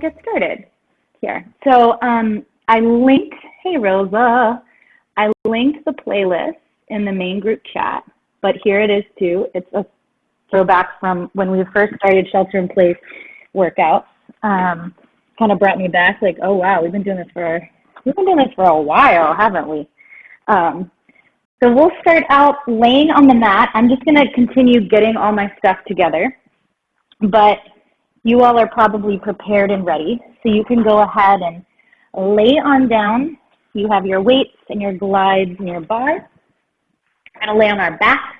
get started here. So I linked, hey Rosa, I linked the playlist in the main group chat, but here it is too. It's a throwback from when we first started shelter in place workouts. Kind of brought me back, like, oh wow, we've been doing this for a while, haven't we? So we'll start out laying on the mat. I'm just gonna continue getting all my stuff together, but you all are probably prepared and ready, so you can go ahead and lay on down. You have your weights and your glides and your bars. We're gonna lay on our backs.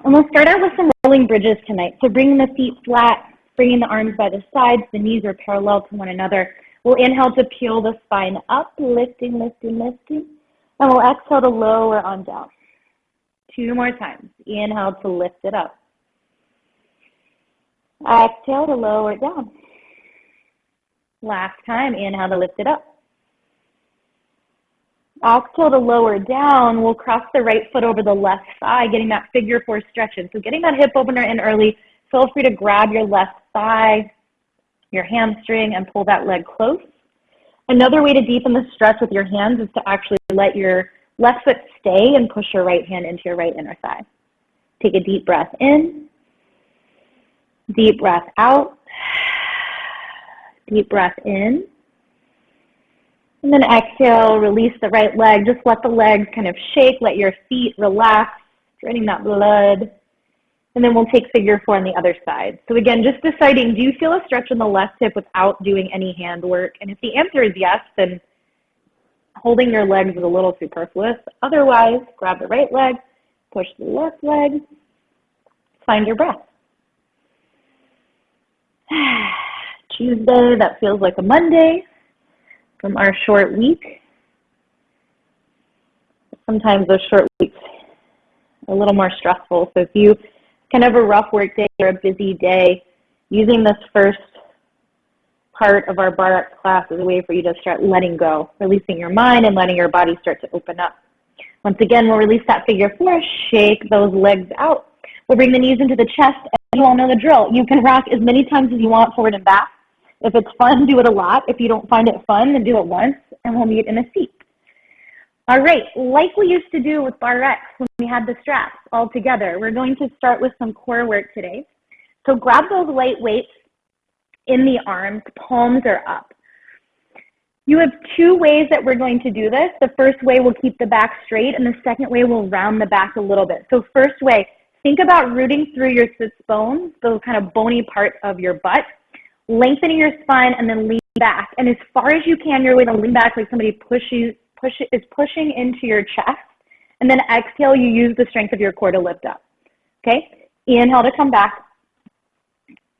And we'll start out with some rolling bridges tonight. So bringing the feet flat, bringing the arms by the sides, the knees are parallel to one another. We'll inhale to peel the spine up, lifting, lifting, lifting. And we'll exhale to lower on down. 2 more times. Inhale to lift it up. Exhale to lower it down. Last time, inhale to lift it up. Exhale to lower down. We'll cross the right foot over the left thigh, getting that figure 4 stretch in. So getting that hip opener in early. Feel free to grab your left thigh, your hamstring, and pull that leg close. Another way to deepen the stretch with your hands is to actually let your left foot stay and push your right hand into your right inner thigh. Take a deep breath in, deep breath out, deep breath in. And then exhale, release the right leg. Just let the legs kind of shake, let your feet relax, draining that blood. And then we'll take figure 4 on the other side. So again, just deciding, do you feel a stretch in the left hip without doing any hand work? And if the answer is yes, then holding your legs is a little superfluous. Otherwise, grab the right leg, push the left leg, find your breath. Tuesday, that feels like a Monday from our short week. Sometimes those short weeks are a little more stressful. So if you kind of have a rough work day or a busy day, using this first part of our Barre X class is a way for you to start letting go, releasing your mind and letting your body start to open up. Once again, we'll release that figure 4, shake those legs out. We'll bring the knees into the chest, and you all know the drill. You can rock as many times as you want forward and back. If it's fun, do it a lot. If you don't find it fun, then do it once, and we'll meet in a seat. All right, like we used to do with Barre X when we had the straps all together, we're going to start with some core work today. So grab those light weights in the arms, palms are up. You have 2 ways that we're going to do this. The first way will keep the back straight, and the second way will round the back a little bit. So first way, think about rooting through your sits bones, those kind of bony parts of your butt, lengthening your spine, and then lean back. And as far as you can, you're going to lean back like somebody is pushing into your chest. And then exhale, you use the strength of your core to lift up. Okay? Inhale to come back.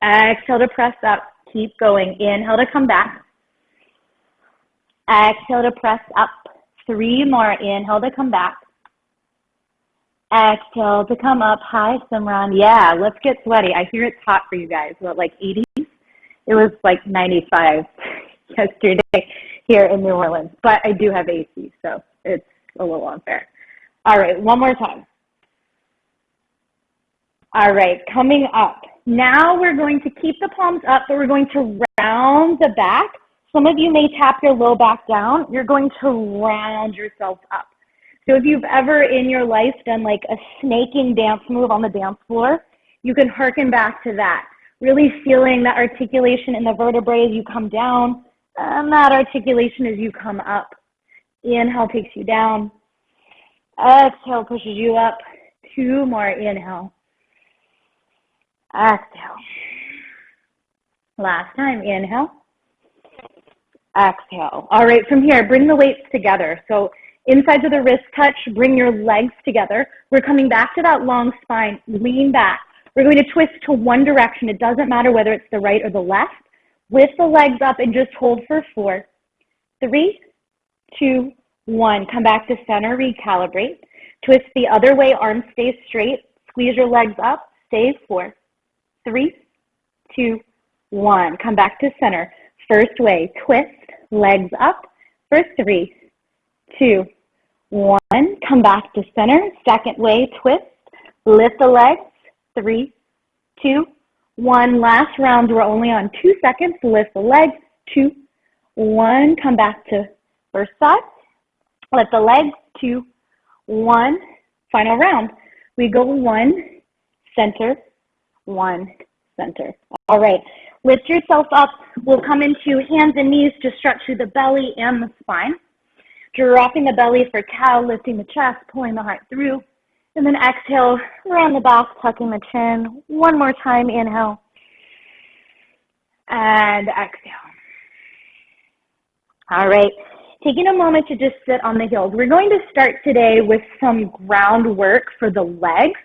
Exhale to press up. Keep going. Inhale to come back. Exhale to press up. 3 more. Inhale to come back. Exhale to come up. Hi, Simran. Yeah, let's get sweaty. I hear it's hot for you guys. What, like 80s? It was like 95 yesterday here in New Orleans. But I do have AC, so it's a little unfair. All right, one more time. All right, coming up. Now we're going to keep the palms up, but we're going to round the back. Some of you may tap your low back down. You're going to round yourself up. So if you've ever in your life done like a snaking dance move on the dance floor, you can hearken back to that. Really feeling that articulation in the vertebrae as you come down, and that articulation as you come up. Inhale takes you down. Exhale pushes you up. 2 more. Inhale. Exhale. Last time. Inhale. Exhale. All right, from here, bring the weights together. So insides of the wrist touch, bring your legs together. We're coming back to that long spine. Lean back. We're going to twist to one direction. It doesn't matter whether it's the right or the left. Lift the legs up and just hold for 4, 3, 2, 1. Come back to center, recalibrate. Twist the other way, arms stay straight. Squeeze your legs up, stay 4, 3, 2, 1. Come back to center. First way, twist, legs up for 3, 2, 1. Come back to center. Second way, twist, lift the legs. 3, 2, 1. Last round, we're only on 2 seconds. Lift the legs. 2, 1. Come back to first side. Lift the legs. 2, 1. Final round. We go 1, center, 1, center. All right. Lift yourself up. We'll come into hands and knees to stretch through the belly and the spine. Dropping the belly for cow, lifting the chest, pulling the heart through. And then exhale, around the back, tucking the chin. One more time, inhale. And exhale. All right. Taking a moment to just sit on the heels. We're going to start today with some groundwork for the legs.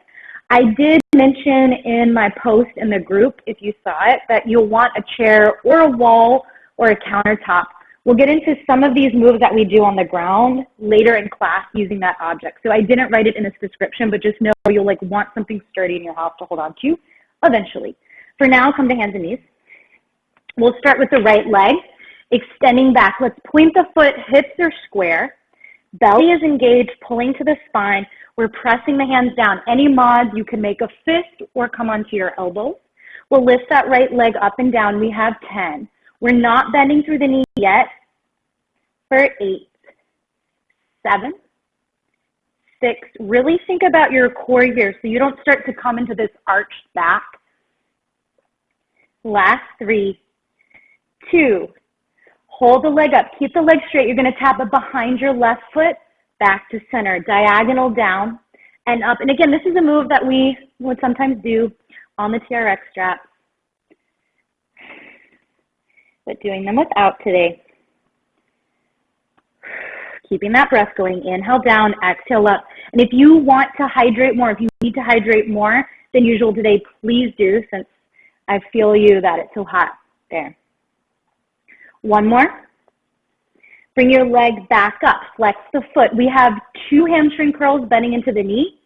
I did mention in my post in the group, if you saw it, that you'll want a chair or a wall or a countertop. We'll get into some of these moves that we do on the ground later in class using that object. So I didn't write it in this description, but just know you'll want something sturdy in your house to hold on to eventually. For now, come to hands and knees. We'll start with the right leg, extending back. Let's point the foot, hips are square. Belly is engaged, pulling to the spine. We're pressing the hands down. Any mods, you can make a fist or come onto your elbows. We'll lift that right leg up and down. We have 10. We're not bending through the knee yet. For 8, 7, 6. Really think about your core here so you don't start to come into this arched back. Last 3, 2. Hold the leg up. Keep the leg straight. You're going to tap it behind your left foot, back to center, diagonal down and up. And again, this is a move that we would sometimes do on the TRX strap, but doing them without today. Keeping that breath going. Inhale down, exhale up. And if you want to hydrate more, if you need to hydrate more than usual today, please do, since I feel you that it's so hot there. One more. Bring your leg back up. Flex the foot. We have 2 hamstring curls bending into the knee,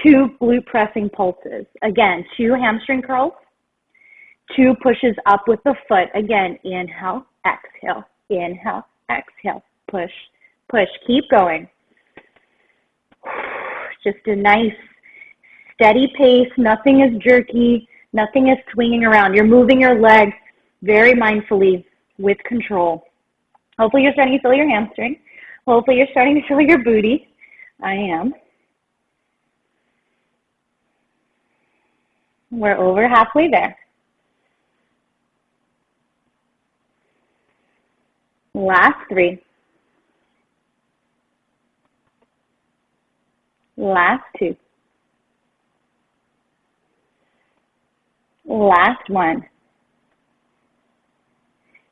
2 glute pressing pulses. Again, 2 hamstring curls, 2 pushes up with the foot. Again, inhale, exhale, push, push. Keep going. Just a nice steady pace. Nothing is jerky. Nothing is swinging around. You're moving your legs very mindfully with control. Hopefully you're starting to feel your hamstring. Hopefully you're starting to feel your booty. I am. We're over halfway there. Last 3. Last 2. Last 1.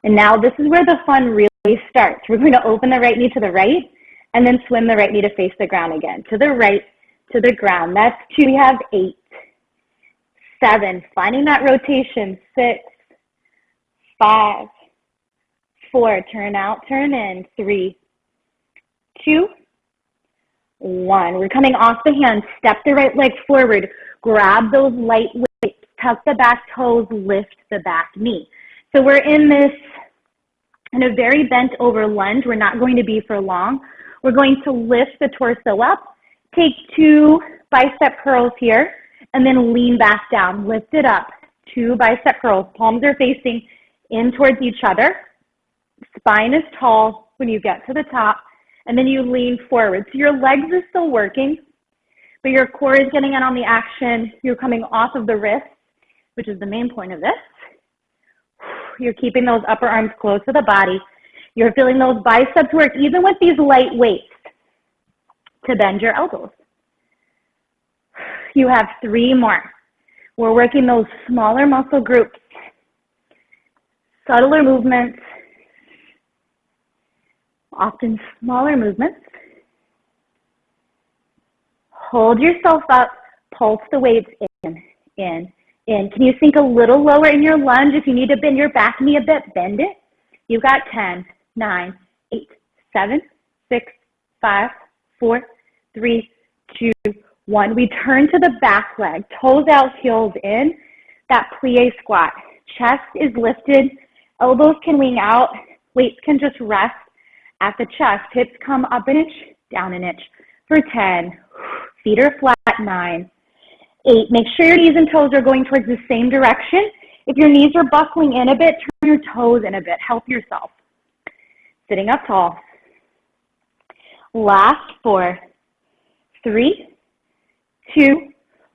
And now this is where the fun really starts. We're going to open the right knee to the right and then swim the right knee to face the ground again. To the right, to the ground. That's 2. We have 8, 7. Finding that rotation. 6, 5, 4. Turn out, turn in. 3, 2, 1. We're coming off the hand. Step the right leg forward. Grab those light weights. Tuck the back toes. Lift the back knee. So we're in this in a very bent over lunge. We're not going to be for long. We're going to lift the torso up, take 2 bicep curls here, and then lean back down. Lift it up. 2 bicep curls. Palms are facing in towards each other. Spine is tall when you get to the top, and then you lean forward. So your legs are still working, but your core is getting in on the action. You're coming off of the wrist, which is the main point of this. You're keeping those upper arms close to the body. You're feeling those biceps work, even with these light weights, to bend your elbows. You have 3 more. We're working those smaller muscle groups, subtler movements, often smaller movements. Hold yourself up, pulse the weights in. Can you sink a little lower in your lunge? If you need to bend your back knee a bit, bend it. You've got 10, 9, 8, 7, 6, 5, 4, 3, 2, 1. We turn to the back leg, toes out, heels in, that plie squat. Chest is lifted, elbows can wing out, weights can just rest at the chest. Hips come up an inch, down an inch for 10. Feet are flat, 9, 8. Make sure your knees and toes are going towards the same direction. If your knees are buckling in a bit, turn your toes in a bit. Help yourself. Sitting up tall. Last 4, 3, 2,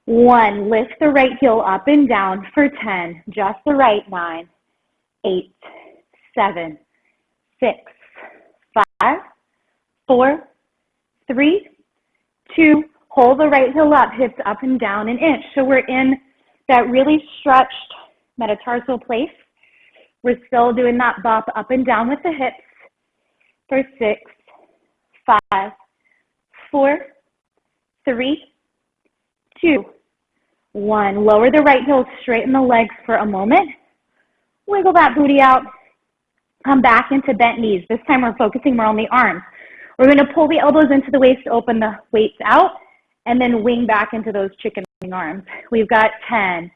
1. Lift the right heel up and down for 10. Just the right. 9, 8, 7, 6, 5, 4, 3, 2. Hold the right heel up, hips up and down an inch. So we're in that really stretched metatarsal place. We're still doing that bop up and down with the hips for 6, 5, 4, 3, 2, 1. Lower the right heel, straighten the legs for a moment. Wiggle that booty out. Come back into bent knees. This time we're focusing more on the arms. We're going to pull the elbows into the waist, open the weights out, and then wing back into those chicken wing arms. We've got 10,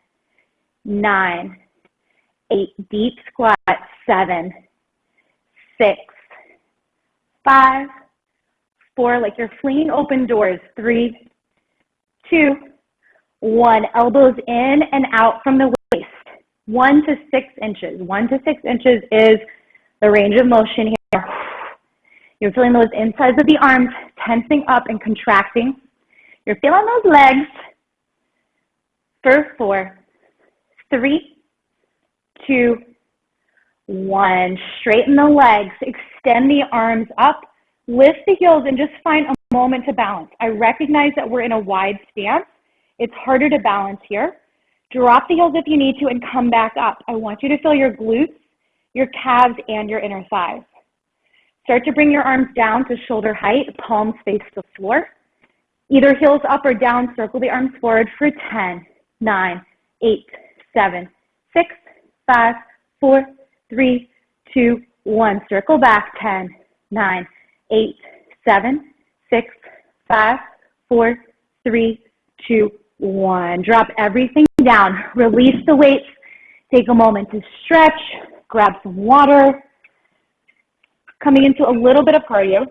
9, 8, deep squat, 7, 6, 5, 4, like you're flinging open doors, 3, 2, 1. Elbows in and out from the waist, 1 to 6 inches. 1 to 6 inches is the range of motion here. You're feeling those insides of the arms tensing up and contracting. You're feeling those legs for 4, 3, 2, 1. Straighten the legs, extend the arms up, lift the heels, and just find a moment to balance. I recognize that we're in a wide stance. It's harder to balance here. Drop the heels if you need to and come back up. I want you to feel your glutes, your calves, and your inner thighs. Start to bring your arms down to shoulder height, palms face the floor. Either heels up or down, circle the arms forward for 10, 9, 8, 7, 6, 5, 4, 3, 2, 1. Circle back, 10, 9, 8, 7, 6, 5, 4, 3, 2, 1. Drop everything down. Release the weights. Take a moment to stretch. Grab some water. Coming into a little bit of cardio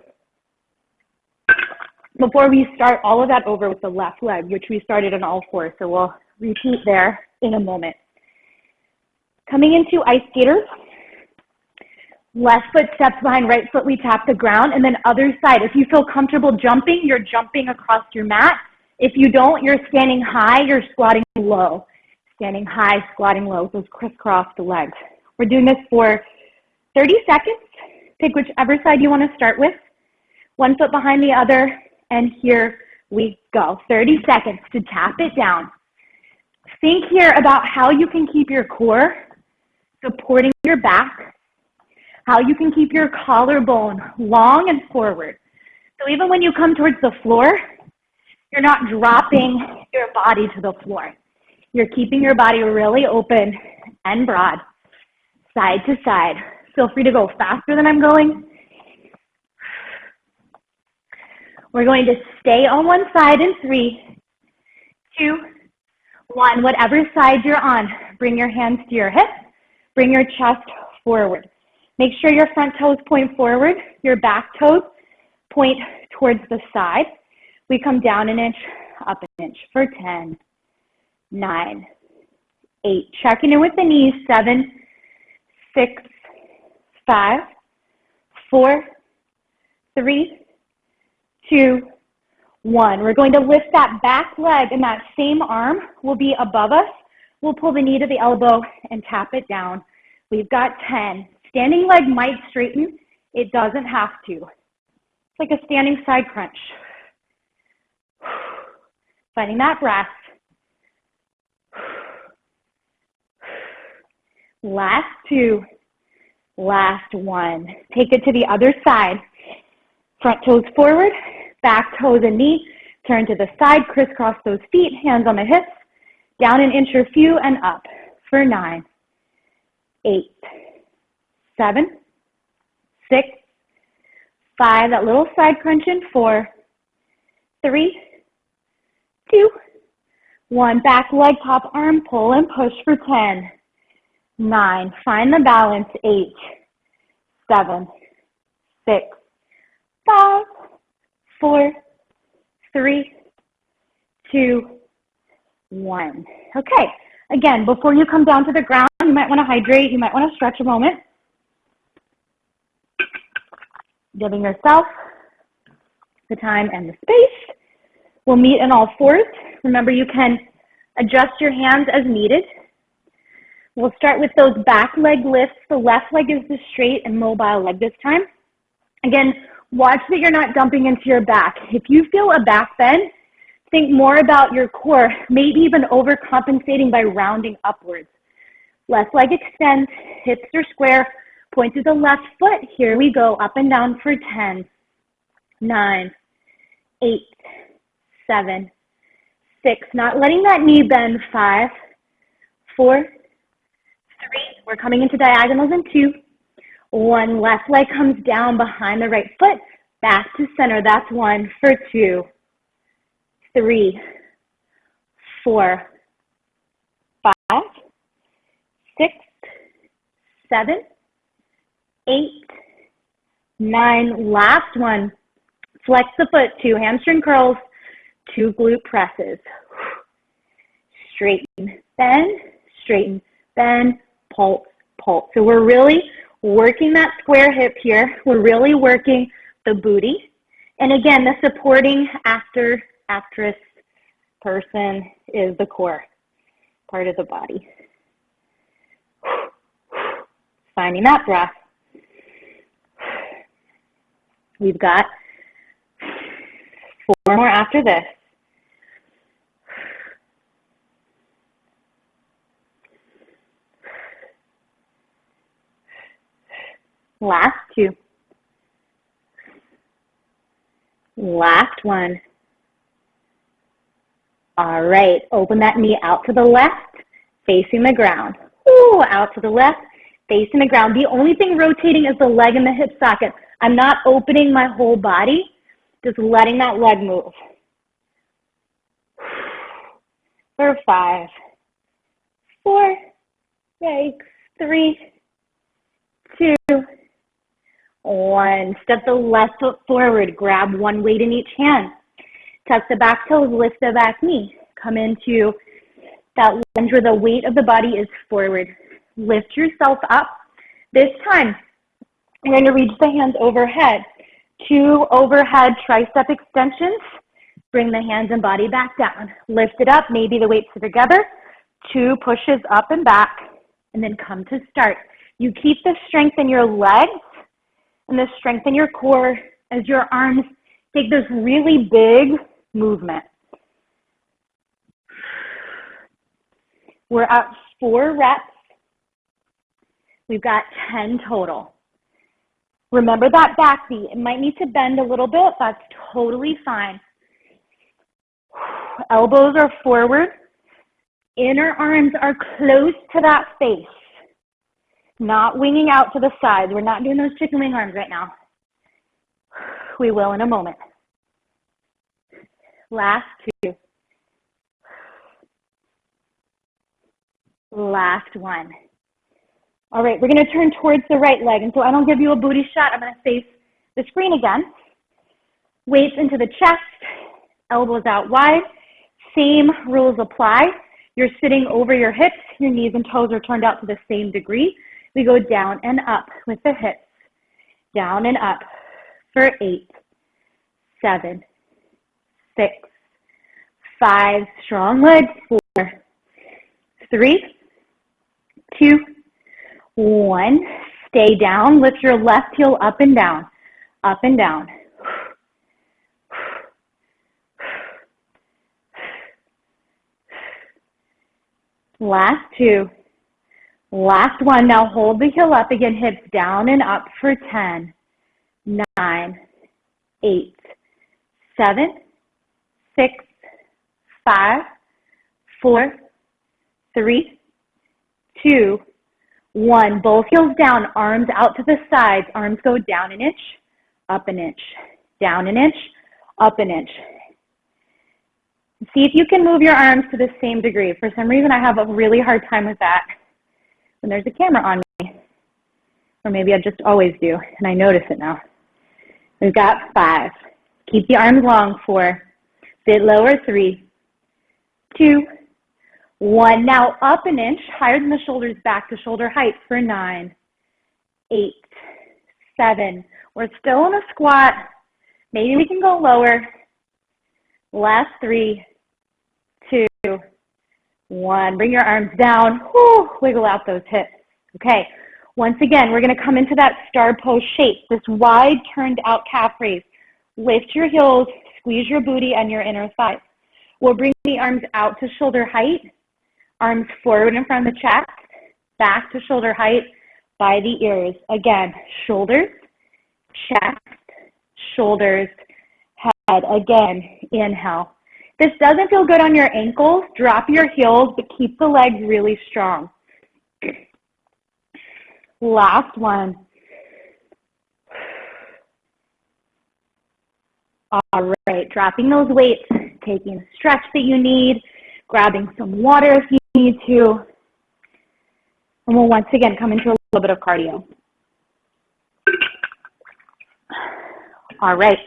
before we start all of that over with the left leg, which we started on all 4. So we'll repeat there in a moment. Coming into ice skaters. Left foot steps behind right foot, we tap the ground, and then other side. If you feel comfortable jumping, you're jumping across your mat. If you don't, you're standing high, you're squatting low. Standing high, squatting low, those crisscross the legs. We're doing this for 30 seconds. Pick whichever side you want to start with. 1 foot behind the other, and here we go. 30 seconds to tap it down. Think here about how you can keep your core supporting your back, how you can keep your collarbone long and forward. So even when you come towards the floor, you're not dropping your body to the floor. You're keeping your body really open and broad, side to side. Feel free to go faster than I'm going. We're going to stay on one side in 3, 2, 1. Whatever side you're on, bring your hands to your hips. Bring your chest forward. Make sure your front toes point forward. Your back toes point towards the side. We come down an inch, up an inch for 10, 9, 8. Checking in with the knees, 7, 6, 5, 4, 3, 2, 1. We're going to lift that back leg, and that same arm will be above us. We'll pull the knee to the elbow and tap it down. We've got 10. Standing leg might straighten. It doesn't have to. It's like a standing side crunch. Finding that breath. Last 2. Last 1. Take it to the other side. Front toes forward, back toes and knee. Turn to the side, crisscross those feet, hands on the hips. Down an inch or few and up for 9, 8, 7, 6, 5. That little side crunch in 4, 3, 2, 1. Back leg, top arm, pull and push for 10, 9. Find the balance. 8, 7, 6, 5, 4, 3, 2, 1. Okay, again, before you come down to the ground, you might want to hydrate, you might want to stretch a moment. Giving yourself the time and the space. We'll meet in all fours. Remember, you can adjust your hands as needed. We'll start with those back leg lifts. The left leg is the straight and mobile leg this time. Again, watch that you're not dumping into your back. If you feel a back bend, think more about your core, maybe even overcompensating by rounding upwards. Left leg extends, hips are square, point to the left foot. Here we go, up and down for 10, 9, 8, 7, 6. Not letting that knee bend. 5, 4, 3. We're coming into diagonals in 2. 1. Left leg comes down behind the right foot, back to center. That's 1 for 2, 3, 4, 5, 6, 7, 8, 9. Last one. Flex the foot. 2 hamstring curls, 2 glute presses. Straighten, bend, pulse, pulse. So we're really working that square hip here. We're really working the booty. And again, the supporting actress person is the core part of the body. Finding that breath. We've got 4 more after this. Last 2. Last 1. All right, open that knee out to the left, facing the ground. Ooh, out to the left, facing the ground. The only thing rotating is the leg and the hip socket. I'm not opening my whole body, just letting that leg move. For 5, 4, 6, 3, 2, 1. Step the left foot forward. Grab one weight in each hand. Tuck the back toes, lift the back knee. Come into that lunge where the weight of the body is forward. Lift yourself up. This time, you're going to reach the hands overhead. 2 overhead tricep extensions. Bring the hands and body back down. Lift it up. Maybe the weights are together. 2 pushes up and back. And then come to start. You keep the strength in your legs and the strength in your core as your arms take this really big movement. We're at 4 reps. We've got 10 total. Remember that back knee. It might need to bend a little bit. That's totally fine. Elbows are forward. Inner arms are close to that face. Not winging out to the sides. We're not doing those chicken wing arms right now. We will in a moment. Last 2. Last 1. All right, we're going to turn towards the right leg. And so I don't give you a booty shot. I'm going to face the screen again. Weights into the chest, elbows out wide. Same rules apply. You're sitting over your hips. Your knees and toes are turned out to the same degree. We go down and up with the hips. Down and up for 8, 7, 6, 5. Strong legs. 4, 3, 2, 1. Stay down. Lift your left heel up and down. Up and down. Last 2. Last 1. Now hold the heel up again. Hips down and up for 10, 9, 8, 7, 6, 5, 4, 3, 2, 1. Both heels down, arms out to the sides. Arms go down an inch, up an inch, down an inch, up an inch. See if you can move your arms to the same degree. For some reason, I have a really hard time with that when there's a camera on me. Or maybe I just always do, and I notice it now. We've got 5. Keep the arms long. 4. Sit lower. 3, 2, 1. Now up an inch, higher than the shoulders, back to shoulder height for 9, 8, 7. We're still in a squat. Maybe we can go lower. Last 3, 2, 1. Bring your arms down. Whew, wiggle out those hips. Okay. Once again, we're going to come into that star pose shape, this wide turned out calf raise. Lift your heels, squeeze your booty and your inner thighs. We'll bring the arms out to shoulder height, arms forward in front of the chest, back to shoulder height by the ears. Again, shoulders, chest, shoulders, head. Again, inhale. If this doesn't feel good on your ankles, drop your heels, but keep the legs really strong. Last one. All right, dropping those weights, taking a stretch that you need, grabbing some water if you need to. And we'll once again come into a little bit of cardio. All right.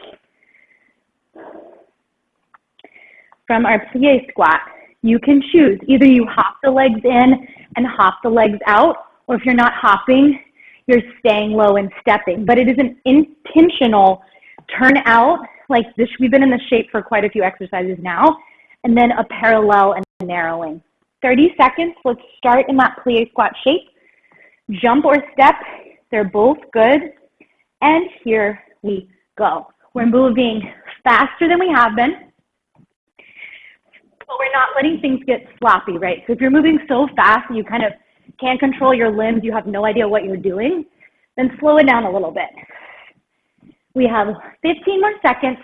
From our plie squat, you can choose. Either you hop the legs in and hop the legs out, or if you're not hopping, you're staying low and stepping. But it is an intentional turn out, like this. We've been in this shape for quite a few exercises now, and then a parallel and narrowing. 30 seconds, let's start in that plie squat shape. Jump or step, they're both good. And here we go. We're moving faster than we have been, but we're not letting things get sloppy, right? So if you're moving so fast and you kind of can't control your limbs, you have no idea what you're doing, then slow it down a little bit. We have 15 more seconds,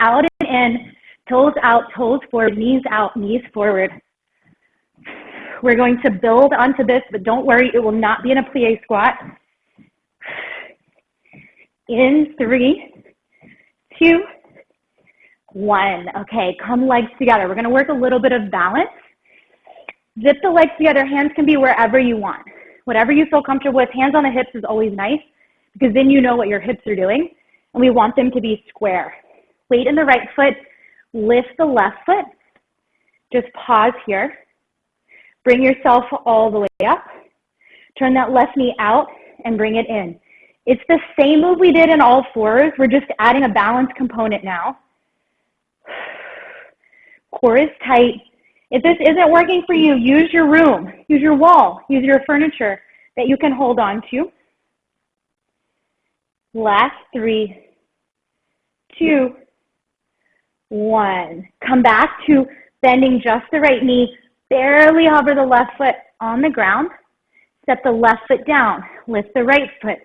out and in, toes out, toes forward, knees out, knees forward. We're going to build onto this, but don't worry, it will not be in a plie squat. In 3, 2, 1. Okay, come legs together. We're going to work a little bit of balance. Zip the legs together. Hands can be wherever you want. Whatever you feel comfortable with. Hands on the hips is always nice because then you know what your hips are doing. And we want them to be square. Weight in the right foot. Lift the left foot. Just pause here. Bring yourself all the way up. Turn that left knee out and bring it in. It's the same move we did in all fours. We're just adding a balance component now. Core is tight. If this isn't working for you, use your room, use your wall, use your furniture that you can hold on to. Last 3, 2, 1. Come back to bending just the right knee. Barely hover the left foot on the ground. Step the left foot down. Lift the right foot.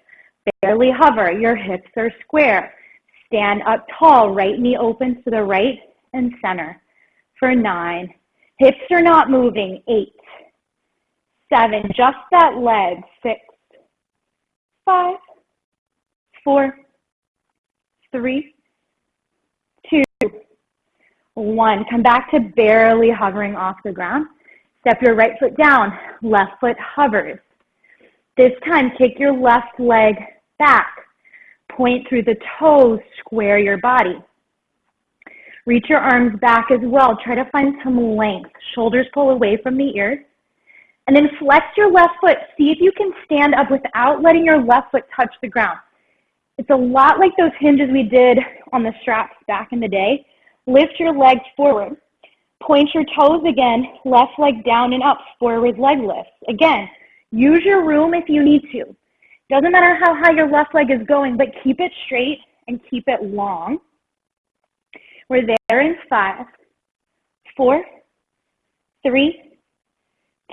Barely hover. Your hips are square. Stand up tall. Right knee opens to the right and center for 9. Hips are not moving. 8, 7. Just that leg. 6, 5, 4, 3, 2, 1. Come back to barely hovering off the ground. Step your right foot down. Left foot hovers. This time, kick your left leg back. Point through the toes. Square your body. Reach your arms back as well. Try to find some length. Shoulders pull away from the ears. And then flex your left foot. See if you can stand up without letting your left foot touch the ground. It's a lot like those hinges we did on the straps back in the day. Lift your legs forward. Point your toes again. Left leg down and up. Forward leg lifts. Again, use your room if you need to. Doesn't matter how high your left leg is going, but keep it straight and keep it long. We're there in 5, 4, 3,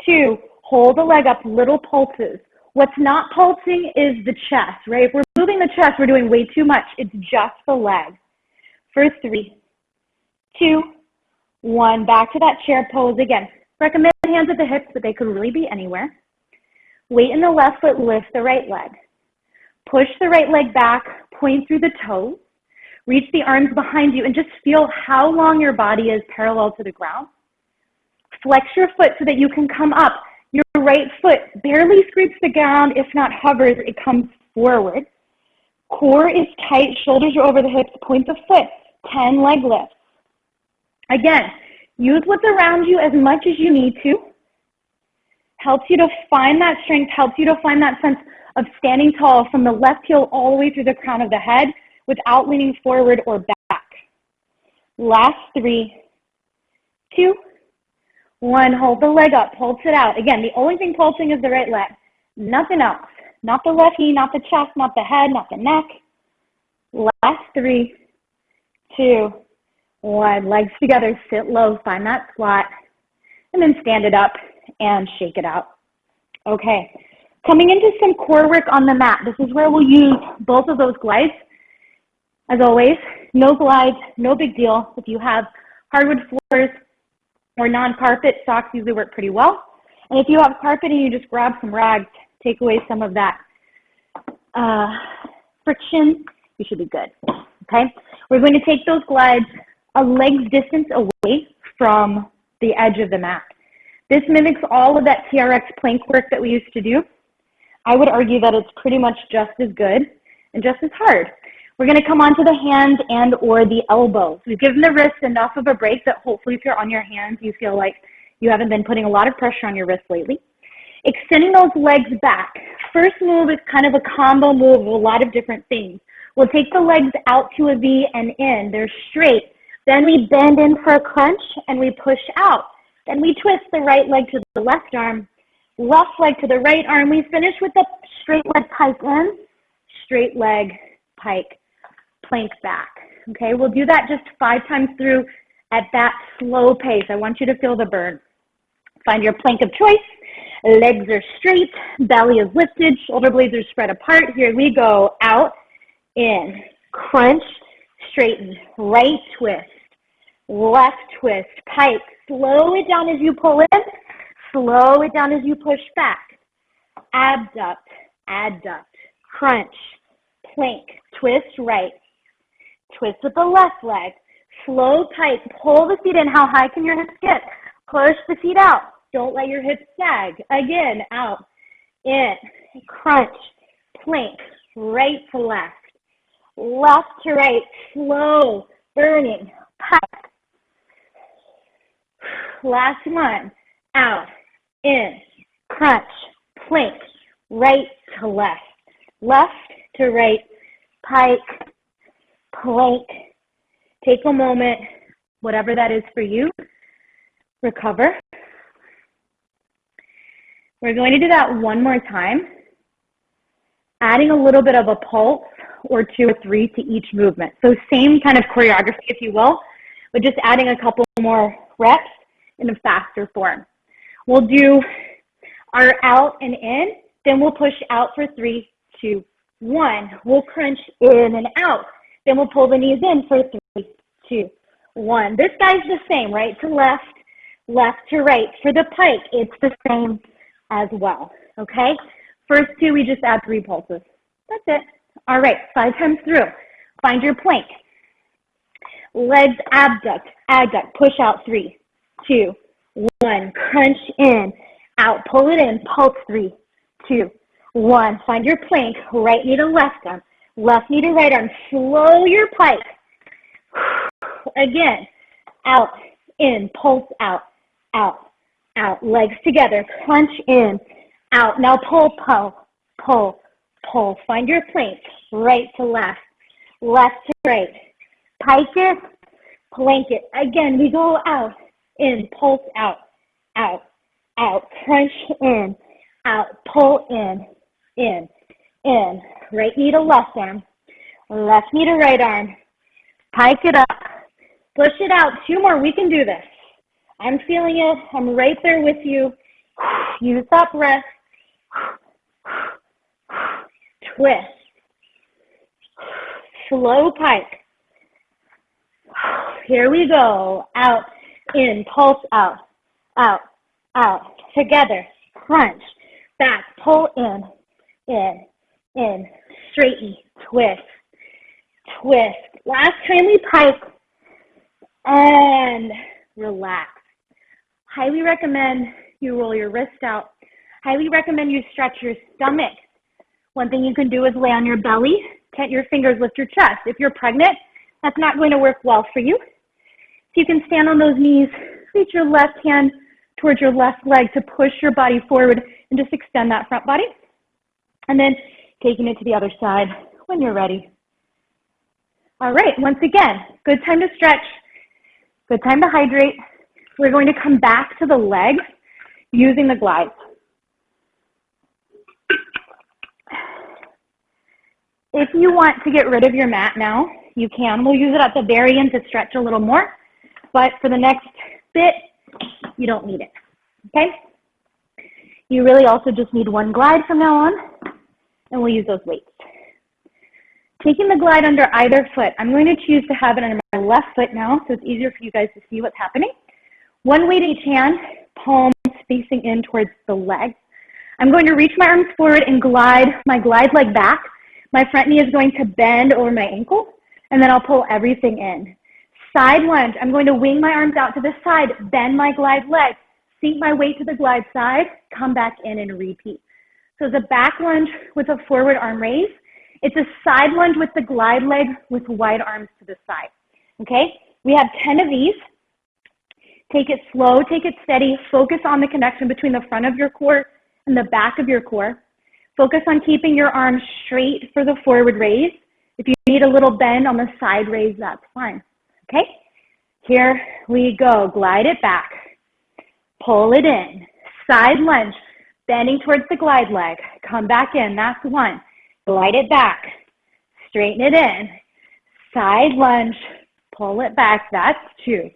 2. Hold the leg up, little pulses. What's not pulsing is the chest, right? If we're moving the chest, we're doing way too much. It's just the leg. For 3, 2, 1. Back to that chair pose again. Recommend hands at the hips, but they could really be anywhere. Weight in the left foot, lift the right leg. Push the right leg back, point through the toes. Reach the arms behind you and just feel how long your body is parallel to the ground. Flex your foot so that you can come up. Your right foot barely scrapes the ground, if not hovers, it comes forward. Core is tight, shoulders are over the hips, point the foot, 10 leg lifts. Again, use what's around you as much as you need to. helps you to find that strength, helps you to find that sense of standing tall from the left heel all the way through the crown of the head without leaning forward or back. Last 3, 2, 1. Hold the leg up, pulse it out. Again, the only thing pulsing is the right leg, nothing else. Not the left knee, not the chest, not the head, not the neck. Last 3, 2, 1. Legs together, sit low, find that squat, and then stand it up and shake it out. Okay, coming into some core work on the mat. This is where we'll use both of those glides. As always, no glides, no big deal. If you have hardwood floors or non-carpet, socks usually work pretty well. And if you have carpet and you just grab some rags, take away some of that friction, you should be good. Okay, we're going to take those glides a leg's distance away from the edge of the mat. This mimics all of that TRX plank work that we used to do. I would argue that it's pretty much just as good and just as hard. We're going to come onto the hands and or the elbows. We've given the wrists enough of a break that hopefully if you're on your hands, you feel like you haven't been putting a lot of pressure on your wrists lately. Extending those legs back. First move is kind of a combo move of a lot of different things. We'll take the legs out to a V and in. They're straight. Then we bend in for a crunch and we push out. Then we twist the right leg to the left arm, left leg to the right arm. We finish with the straight leg pike in, straight leg pike, plank back. Okay, we'll do that just 5 times through at that slow pace. I want you to feel the burn. Find your plank of choice. Legs are straight, belly is lifted, shoulder blades are spread apart. Here we go. Out, in, crunch, straighten, right twist, left twist, pike. Slow it down as you pull in, slow it down as you push back. Abduct, adduct, crunch, plank, twist right, twist with the left leg, slow pike, pull the feet in. How high can your hips get? Push the feet out. Don't let your hips sag. Again, out, in, crunch, plank, right to left, left to right, slow, burning, pike. Last one, out, in, crunch, plank, right to left, left to right, pike, plank. Take a moment, whatever that is for you, recover. We're going to do that one more time, adding a little bit of a pulse or 2 or 3 to each movement. So same kind of choreography, if you will, but just adding a couple more reps in a faster form. We'll do our out and in, then we'll push out for 3, 2, 1. We'll crunch in and out. Then we'll pull the knees in for 3, 2, 1. This guy's the same, right to left, left to right. For the pike, it's the same as well, okay? First 2, we just add 3 pulses. That's it. All right, 5 times through. Find your plank. Legs abduct, adduct, push out 3, 2, 1. Crunch in, out, pull it in, pulse 3, 2, 1. Find your plank, right knee to left arm, left knee to right arm. Slow your pike. Again, out, in, pulse out, out, out. Legs together, crunch in, out. Now pull, pull, pull, pull. Find your plank, right to left, left to right. Pike it, plank it. Again, we go out, in, pulse out, out, out. Crunch in, out, pull in, in. Right knee to left arm, left knee to right arm. Pike it up, push it out. 2 more, we can do this. I'm feeling it, I'm right there with you. Use that breath. Twist. Slow pike. Here we go. Out, in, pulse out, out, out. Together, crunch, back, pull in, straighten, twist, twist. Last time we pike, and relax. Highly recommend you roll your wrist out. Highly recommend you stretch your stomach. One thing you can do is lay on your belly, tent your fingers, lift your chest. If you're pregnant, that's not going to work well for you. So you can stand on those knees, reach your left hand towards your left leg to push your body forward and just extend that front body. And then taking it to the other side when you're ready. All right, once again, good time to stretch, good time to hydrate. We're going to come back to the leg using the glides. If you want to get rid of your mat now, you can. We'll use it at the very end to stretch a little more, but for the next bit, you don't need it, okay? You really also just need one glide from now on, and we'll use those weights. Taking the glide under either foot, I'm going to choose to have it under my left foot now, so it's easier for you guys to see what's happening. One weight in each hand, palms facing in towards the leg. I'm going to reach my arms forward and glide my glide leg back. My front knee is going to bend over my ankle, and then I'll pull everything in. Side lunge, I'm going to wing my arms out to the side, bend my glide leg, sink my weight to the glide side, come back in and repeat. So it's a back lunge with a forward arm raise. It's a side lunge with the glide leg with wide arms to the side, okay? We have 10 of these. Take it slow, take it steady. Focus on the connection between the front of your core and the back of your core. Focus on keeping your arms straight for the forward raise. If you need a little bend on the side raise, that's fine, okay? Here we go. Glide it back. Pull it in. Side lunge, bending towards the glide leg. Come back in, that's one. Glide it back. Straighten it in. Side lunge, pull it back, that's two.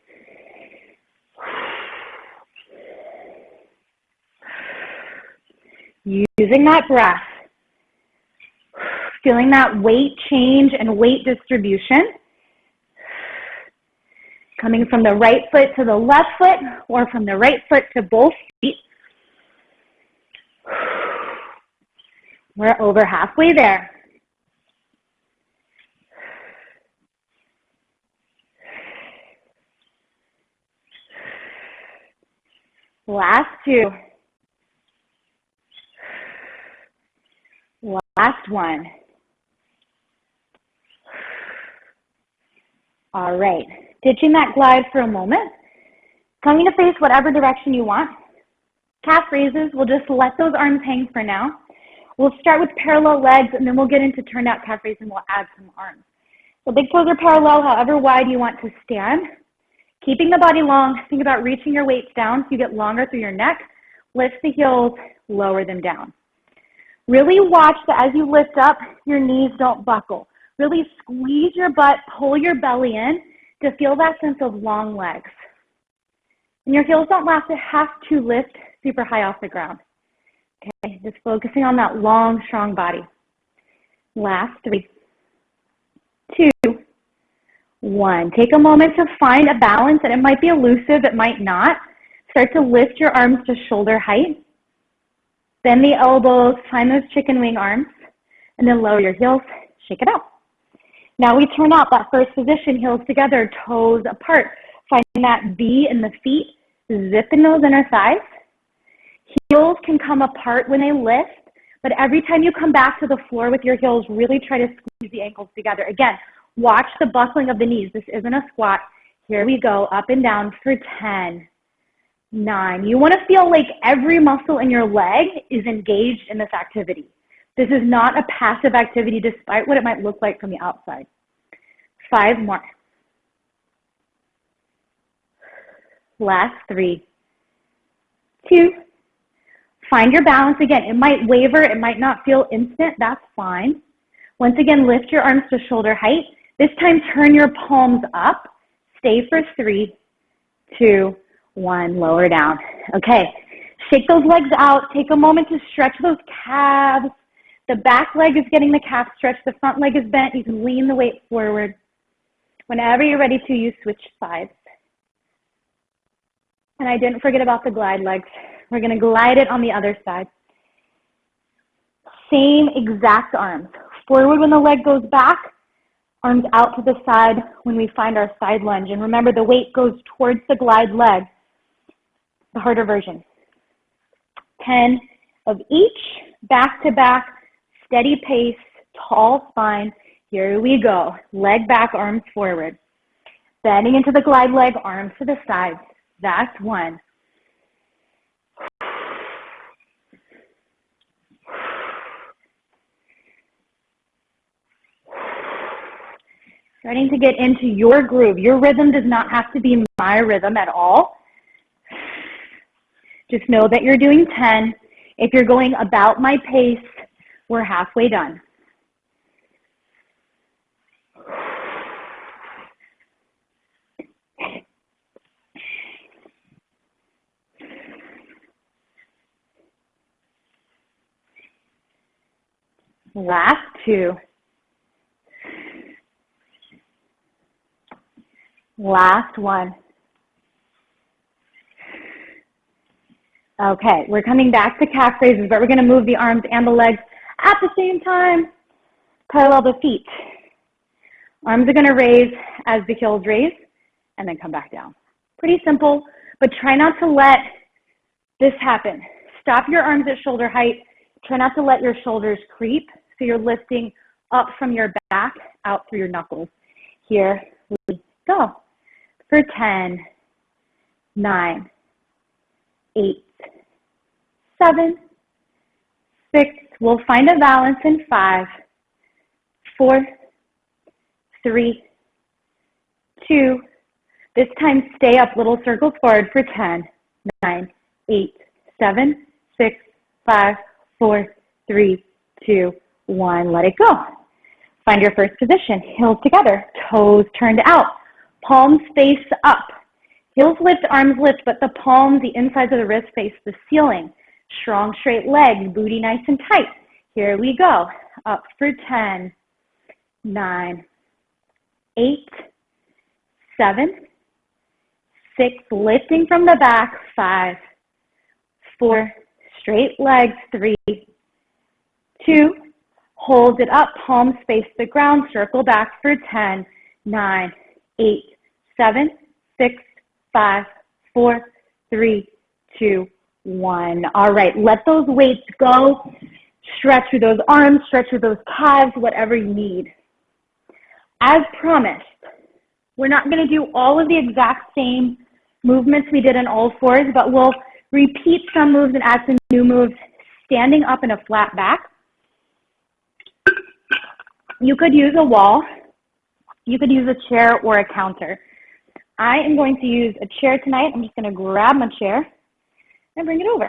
Using that breath, feeling that weight change and weight distribution, coming from the right foot to the left foot or from the right foot to both feet. We're over halfway there. Last two. Last one. All right, ditching that glide for a moment. Coming to face whatever direction you want. Calf raises, we'll just let those arms hang for now. We'll start with parallel legs and then we'll get into turned out calf raise and we'll add some arms. So big toes are parallel, however wide you want to stand. Keeping the body long, think about reaching your weights down so you get longer through your neck. Lift the heels, lower them down. Really watch that as you lift up, your knees don't buckle. Really squeeze your butt, pull your belly in to feel that sense of long legs. And your heels don't have to lift super high off the ground. Okay, just focusing on that long, strong body. Last three, two, one. Take a moment to find a balance, and it might be elusive, it might not. Start to lift your arms to shoulder height. Bend the elbows, find those chicken wing arms, and then lower your heels, shake it out. Now we turn out that first position, heels together, toes apart. Finding that V in the feet, zipping those inner thighs. Heels can come apart when they lift, but every time you come back to the floor with your heels, really try to squeeze the ankles together. Again, watch the buckling of the knees. This isn't a squat. Here we go, up and down for 10, 9. You want to feel like every muscle in your leg is engaged in this activity. This is not a passive activity despite what it might look like from the outside. 5 more. Last 3, 2. Find your balance again. It might waver, it might not feel instant, that's fine. Once again, lift your arms to shoulder height. This time, turn your palms up. Stay for 3, 2, 1, lower down. Okay, shake those legs out. Take a moment to stretch those calves. The back leg is getting the calf stretched. The front leg is bent. You can lean the weight forward. Whenever you're ready to, you switch sides. And I didn't forget about the glide legs. We're going to glide it on the other side. Same exact arms. Forward when the leg goes back, arms out to the side when we find our side lunge. And remember, the weight goes towards the glide leg, the harder version. 10 of each, back to back, steady pace, tall spine. Here we go. Leg back, arms forward. Bending into the glide leg, arms to the sides. That's 1. Starting to get into your groove. Your rhythm does not have to be my rhythm at all. Just know that you're doing 10. If you're going about my pace, we're halfway done. Last 2. Last 1. Okay, we're coming back to calf raises, but we're going to move the arms and the legs at the same time. Parallel the feet. Arms are going to raise as the heels raise and then come back down. Pretty simple, but try not to let this happen. Stop your arms at shoulder height. Try not to let your shoulders creep, so you're lifting up from your back, out through your knuckles. Here we go. For 10, 9, 8, 7, 6. We'll find a balance in 5, 4, 3, 2. This time stay up, little circles forward for 10, 9, 8, 7, 6, 5, 4, 3, 2, 1. Let it go. Find your first position. Heels together, toes turned out, palms face up. Heels lift, arms lift, but the palms, the insides of the wrist face the ceiling. Strong, straight legs, booty nice and tight. Here we go. Up for 10, 9, 8, 7, 6. Lifting from the back. 5, 4. Straight legs. 3, 2. Hold it up. Palms face the ground. Circle back for 10, 9, 8, 7, 6, 5, 4, 3, 2, 1. All right, let those weights go. Stretch through those arms, stretch through those calves, whatever you need. As promised, we're not going to do all of the exact same movements we did in all fours, but we'll repeat some moves and add some new moves, standing up in a flat back. You could use a wall. You could use a chair or a counter. I am going to use a chair tonight. I'm just going to grab my chair and bring it over.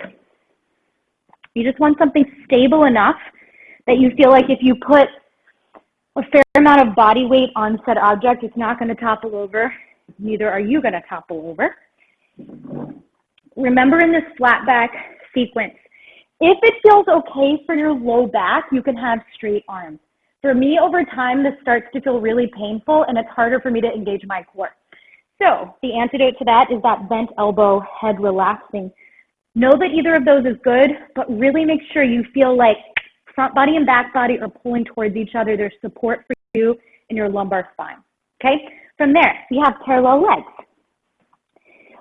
You just want something stable enough that you feel like if you put a fair amount of body weight on said object, it's not going to topple over. Neither are you going to topple over. Remember, in this flat back sequence, if it feels okay for your low back, you can have straight arms. For me, over time, this starts to feel really painful, and it's harder for me to engage my core. So the antidote to that is that bent elbow, head relaxing. Know that either of those is good, but really make sure you feel like front body and back body are pulling towards each other. There's support for you in your lumbar spine. Okay? From there, we have parallel legs.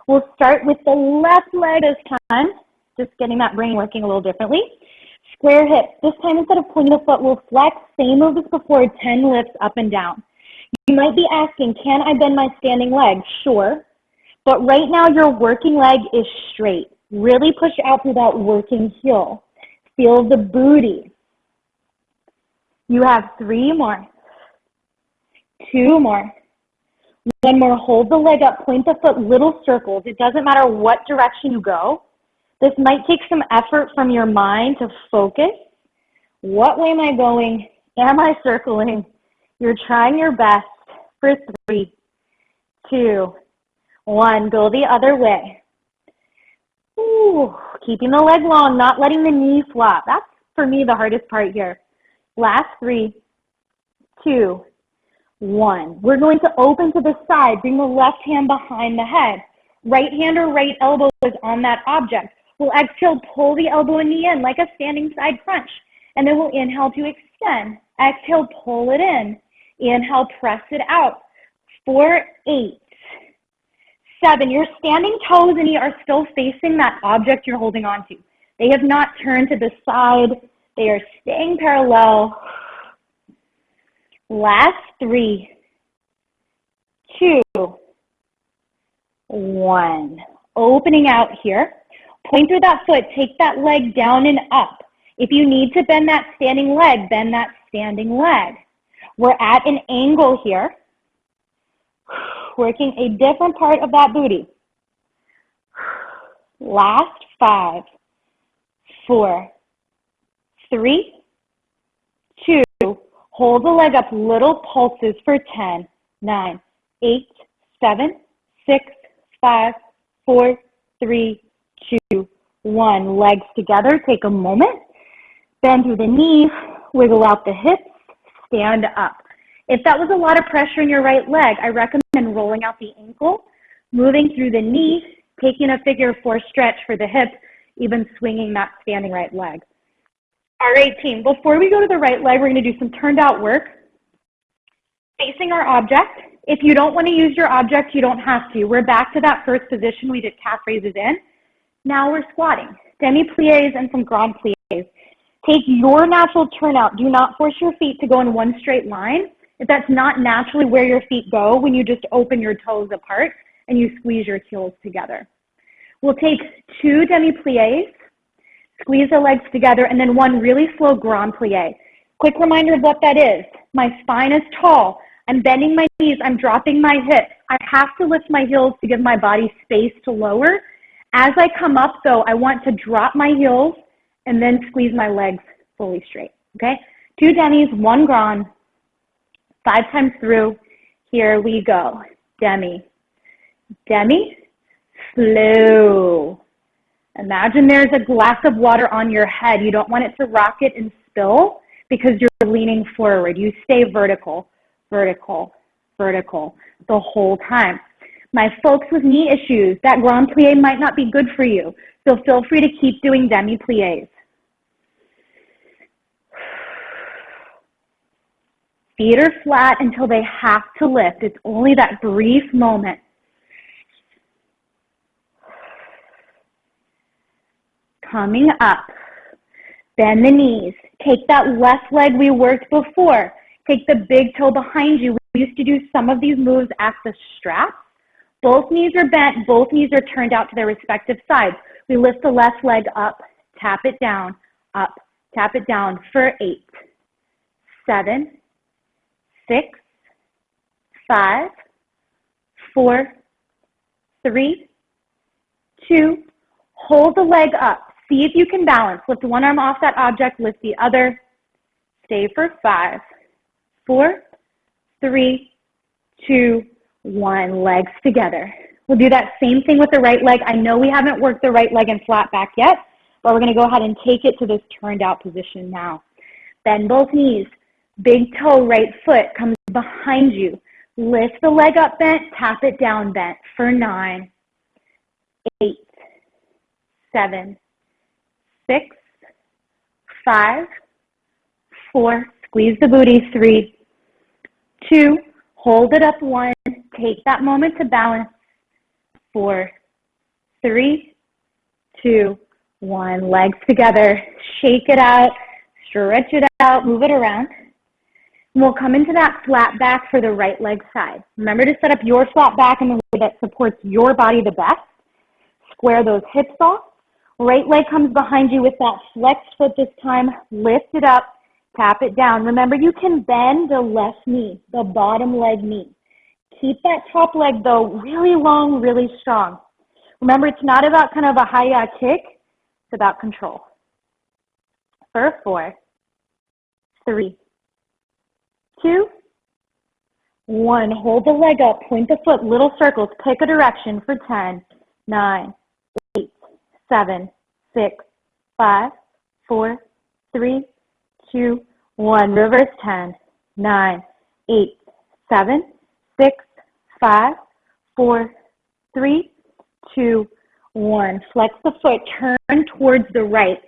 We'll start with the left leg this time, just getting that brain working a little differently. Square hips. This time, instead of pointing the foot, we'll flex. Same move as before, 10 lifts up and down. You might be asking, can I bend my standing leg? Sure. But right now, your working leg is straight. Really push out through that working heel. Feel the booty. You have 3 more. 2 more. 1 more. Hold the leg up. Point the foot, little circles. It doesn't matter what direction you go. This might take some effort from your mind to focus. What way am I going? Am I circling? You're trying your best. For 3, 2, 1. Go the other way. Ooh, keeping the leg long, not letting the knee flop. That's, for me, the hardest part here. Last 3, 2, 1. We're going to open to the side. Bring the left hand behind the head. Right hand or right elbow is on that object. We'll exhale, pull the elbow and knee in like a standing side crunch. And then we'll inhale to extend. Exhale, pull it in. Inhale, press it out. 4, 8, 7. Your standing toes and knee are still facing that object you're holding on to. They have not turned to the side. They are staying parallel. Last 3, 2, 1. Opening out here. Point through that foot. Take that leg down and up. If you need to bend that standing leg, bend that standing leg. We're at an angle here. Working a different part of that booty. Last 5, 4, 3, 2. Hold the leg up, little pulses for 10, 9, 8, 7, 6, 5, 4, 3, 2, 1. Legs together. Take a moment. Bend through the knees. Wiggle out the hips. Stand up. If that was a lot of pressure in your right leg, I recommend rolling out the ankle, moving through the knee, taking a figure 4 stretch for the hip, even swinging that standing right leg. All right, team, before we go to the right leg, we're going to do some turned out work. Facing our object. If you don't want to use your object, you don't have to. We're back to that first position we did calf raises in. Now we're squatting. Demi-plies and some grand plies. Take your natural turnout. Do not force your feet to go in one straight line. If that's not naturally where your feet go when you just open your toes apart and you squeeze your heels together. We'll take 2 demi-plies, squeeze the legs together, and then 1 really slow grand plie. Quick reminder of what that is. My spine is tall. I'm bending my knees. I'm dropping my hips. I have to lift my heels to give my body space to lower. As I come up, though, I want to drop my heels and then squeeze my legs fully straight, okay? 2 demis, 1 grand, 5 times through. Here we go. Demi, demi, slow. Imagine there's a glass of water on your head. You don't want it to rocket and spill because you're leaning forward. You stay vertical, vertical, vertical the whole time. My folks with knee issues, that grand plie might not be good for you, so feel free to keep doing demi-plies. Feet are flat until they have to lift. It's only that brief moment. Coming up, bend the knees. Take that left leg we worked before. Take the big toe behind you. We used to do some of these moves at the straps. Both knees are bent. Both knees are turned out to their respective sides. We lift the left leg up, tap it down, up, tap it down for 8, 7, 6, 5, 4, 3, 2. Hold the leg up. See if you can balance. Lift one arm off that object, lift the other. Stay for 5, 4, 3, 2, 1. Legs together. We'll do that same thing with the right leg. I know we haven't worked the right leg and flat back yet, but we're going to go ahead and take it to this turned out position now. Bend both knees. Big toe, right foot comes behind you. Lift the leg up bent, tap it down bent for 9, 8, 7, 6, 5, 4, squeeze the booty, 3, 2, hold it up 1, take that moment to balance, 4, 3, 2, 1, legs together, shake it out, stretch it out, move it around. And we'll come into that flat back for the right leg side. Remember to set up your flat back in the way that supports your body the best. Square those hips off. Right leg comes behind you with that flexed foot this time. Lift it up, tap it down. Remember, you can bend the left knee, the bottom leg knee. Keep that top leg, though, really long, really strong. Remember, it's not about kind of a high kick. It's about control. For 4, 3, 2, 1. Hold the leg up, point the foot, little circles, pick a direction for 10, 9, 8, 7, 6, 5, 4, 3, 2, 1. Reverse 10, 9, 8, 7, 6, 5, 4, 3, 2, 1. Flex the foot, turn towards the right.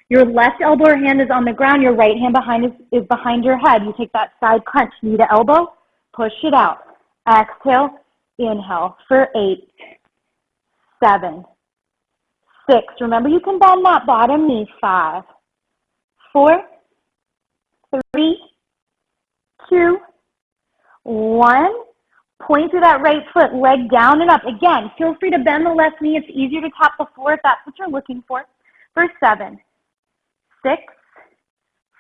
Your left elbow or hand is on the ground. Your right hand is behind your head. You take that side crunch, knee to elbow, push it out. Exhale, inhale for 8, 7, 6. Remember, you can bend that bottom knee. 5, 4, 3, 2, 1. Point to that right foot, leg down and up. Again, feel free to bend the left knee. It's easier to tap the floor if that's what you're looking for. For 7, 6,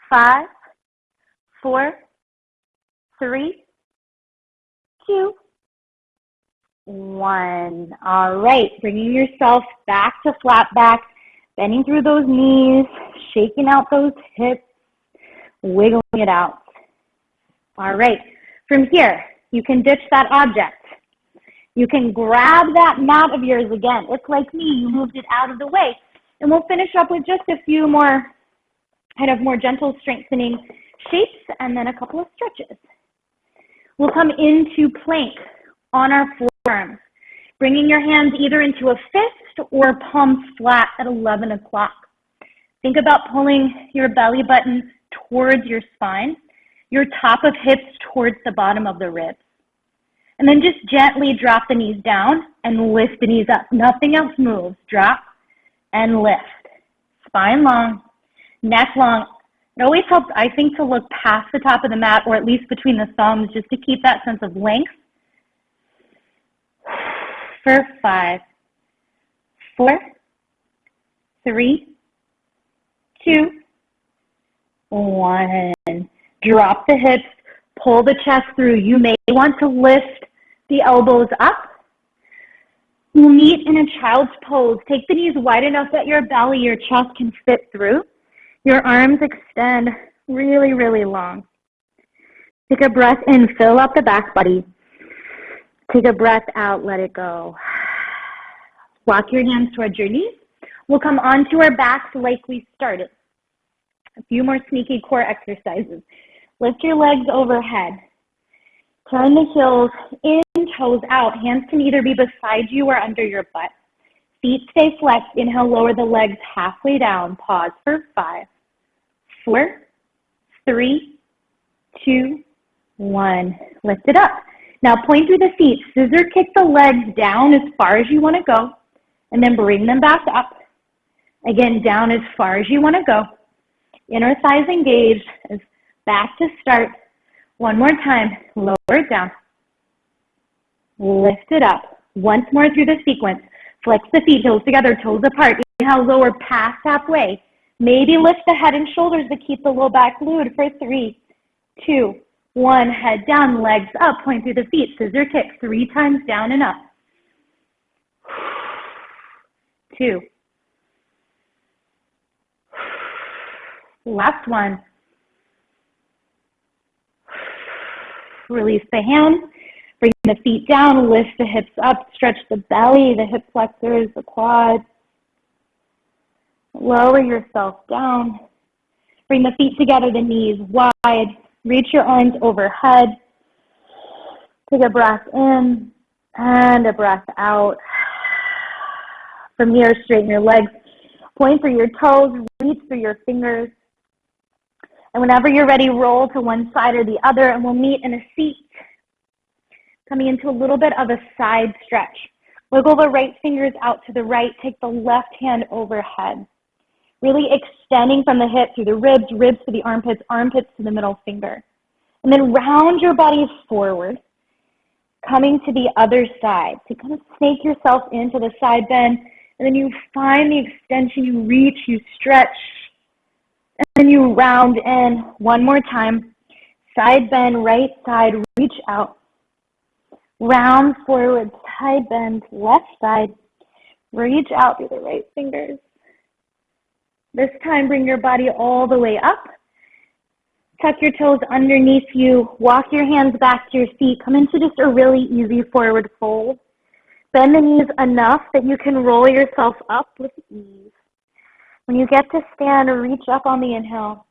5, 4, 3, 2, 1. All right, bringing yourself back to flat back, bending through those knees, shaking out those hips, wiggling it out. All right, from here, you can ditch that object. You can grab that mat of yours again. It's like me, you moved it out of the way. And we'll finish up with just a few more kind of more gentle strengthening shapes and then a couple of stretches. We'll come into plank on our forearms, bringing your hands either into a fist or palms flat at 11 o'clock. Think about pulling your belly button towards your spine, your top of hips towards the bottom of the ribs. And then just gently drop the knees down and lift the knees up. Nothing else moves. Drop and lift. Spine long, neck long. It always helps, I think, to look past the top of the mat or at least between the thumbs just to keep that sense of length. For 5, 4, 3, 2, 1. Drop the hips, pull the chest through. You may want to lift the elbows up. We'll meet in a child's pose. Take the knees wide enough that your belly, your chest can fit through. Your arms extend really, really long. Take a breath in, fill up the back body. Take a breath out, let it go. Walk your hands towards your knees. We'll come onto our backs like we started. A few more sneaky core exercises. Lift your legs overhead. Turn the heels in, toes out. Hands can either be beside you or under your butt. Feet stay flexed. Inhale, lower the legs halfway down. Pause for 5, 4, 3, 2, 1. Lift it up. Now point through the feet. Scissor kick the legs down as far as you want to go, and then bring them back up. Again, down as far as you want to go. Inner thighs engaged. Back to start. One more time. Lower it down. Lift it up. Once more through the sequence. Flex the feet, heels together, toes apart. Inhale, lower past halfway. Maybe lift the head and shoulders to keep the low back glued for 3, 2, 1. Head down, legs up. Point through the feet. Scissor kick 3 times down and up. 2. Last one. Release the hands. Bring the feet down. Lift the hips up. Stretch the belly, the hip flexors, the quads. Lower yourself down. Bring the feet together, the knees wide. Reach your arms overhead. Take a breath in and a breath out. From here, straighten your legs. Point through your toes. Reach through your fingers. And whenever you're ready, roll to one side or the other, and we'll meet in a seat. Coming into a little bit of a side stretch. Wiggle the right fingers out to the right. Take the left hand overhead. Really extending from the hip through the ribs, ribs to the armpits, armpits to the middle finger. And then round your body forward, coming to the other side. So kind of snake yourself into the side bend, and then you find the extension, you reach, you stretch, and then you round in. One more time. Side bend, right side, reach out. Round forward, side bend, left side. Reach out through the right fingers. This time, bring your body all the way up. Tuck your toes underneath you. Walk your hands back to your feet. Come into just a really easy forward fold. Bend the knees enough that you can roll yourself up with ease. When you get to stand, reach up on the inhale.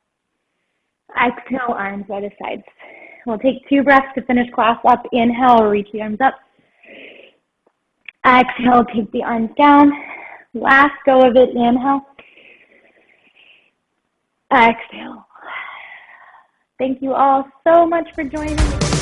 Exhale, arms by the sides. We'll take 2 breaths to finish class up. Inhale, reach the arms up. Exhale, take the arms down. Last go of it, inhale. Exhale. Thank you all so much for joining me.